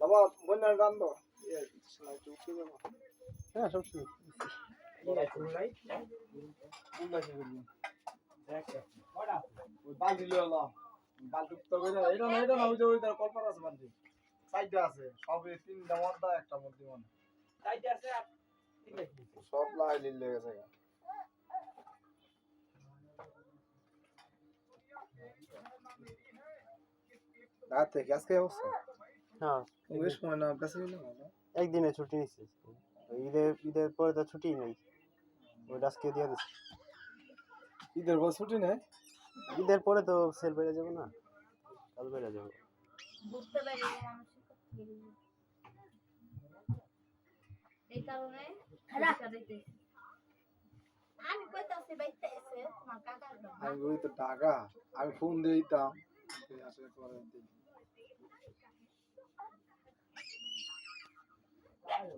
বাবা বন্যার রান দাও হ্যাঁ সব শুনি বালতি লইলাম বালতি তো এটা না ওই যে ওই তার কল্পনা আছে বালতি সাইডে আছে সবে তিনটা মর্দা একটা মর্দি মানে সাইডে আছে সব লাই লিলে গেছে রাতে গ্যাস খেয়ে বসছো হ্যাঁ ওই সময় না গ্যাস নিল না একদিনে ছুটি নিছি ঈদের পরে তো ছুটি নেই ওই আজকে দিয়ে দিছি ঈদের পর ছুটি নেই ঈদের পরে তো সেল বেড়ে যাবে না কাল বেড়ে যাবে বুঝতে পারি এই কারণে আমি কইতাছি বাইতে এসে তোমার কাকার আমি ওই তো টাকা আমি ফোন দিতাম আসলে পরে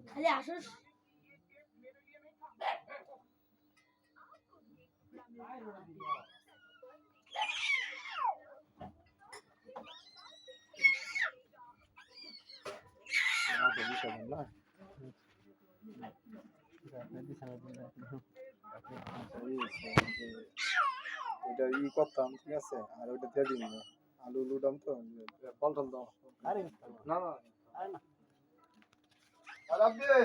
খালি আসুস ওইটা ই করতাম ঠিক আছে আর ওইটা দিয়ে দিন আলু উলুটাম তো ফল টল দাও আরে না না আরে না আরে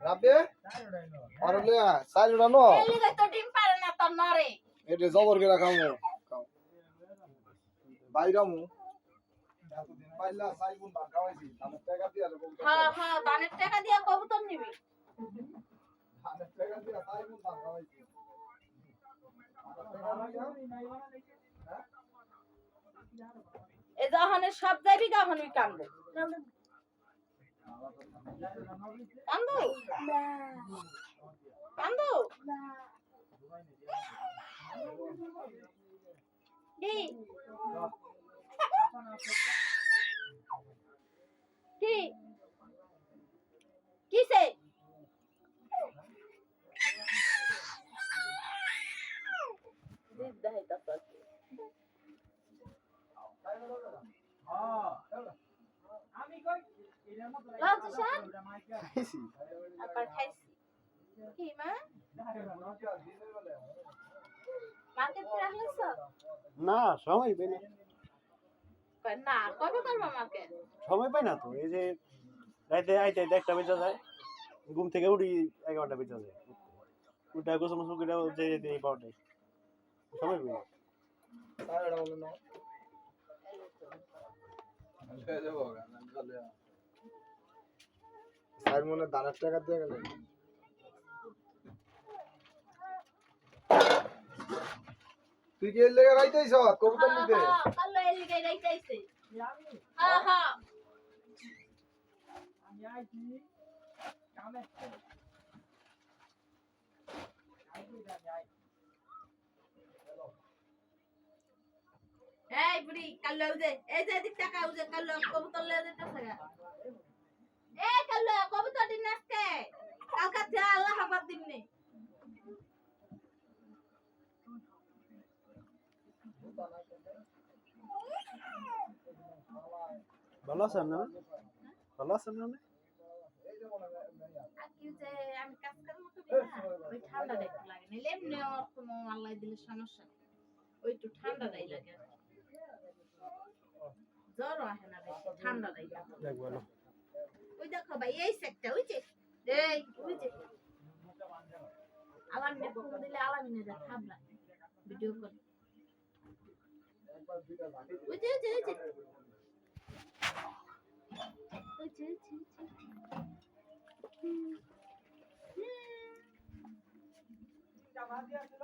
রাব্বে আরে লে সাইল উড়ানো এই লিগে তো ডিম পারে না তো নরে এটা জবর করে রাখামু বাইরামু এতদিন পাইলা সাইগুন ভাত খাওয়াইছি আমার টাকা দিয়া দেব হ্যাঁ হ্যাঁ দানের টাকা দিয়া কবুতর নিবি আমার টাকা দিয়া সাইগুন ভাত খাওয়াইছি এই যখনের সব যাবি তখনই কান্দে কান্দু কান্দু কি কি কিসে কি মা না সময় পাই না না কবে করবো আমাকে সময় পাই না তো এই যে রাইতে আইতে একটা বেজে যায় ঘুম থেকে উঠি 11টা বেজে যায় উঠে গোসল মোসল করে যে এই পাওয়াটাই সময় পাই না স্যার মনে দানের টাকা দিয়ে গেলেন তুই কি এর লেগে রাইতেইছ কবুতর নিতে কালো এর লিগে রাইতাইছে হ্যাঁ হ্যাঁ আমি আইছি কামে এই বুড়ি কালো উজে এই যে দিক টাকা উজে কালো কবুতর লয়ে যেতেছে গা এই কালো কবুতর দিন আজকে কালকা যা আল্লাহ হাফাত দিমনি ভালো আছেন না ভালো আছেন না আকি যে আমি কাজ করার মতো না ওই ঠান্ডা দেখতে লাগে না এমনি ওর কোনো আল্লাহ দিলে সমস্যা ওই একটু ঠান্ডাটাই লাগে জ্বর আসে না বেশি ঠান্ডাটাই লাগে দেখ ভালো ওই দেখো ভাই এই সেটটা ওই যে আলামিনে ফোন দিলে আলামিনে যা খাবলা ভিডিও কল ওই যে জামা দিয়া ছিল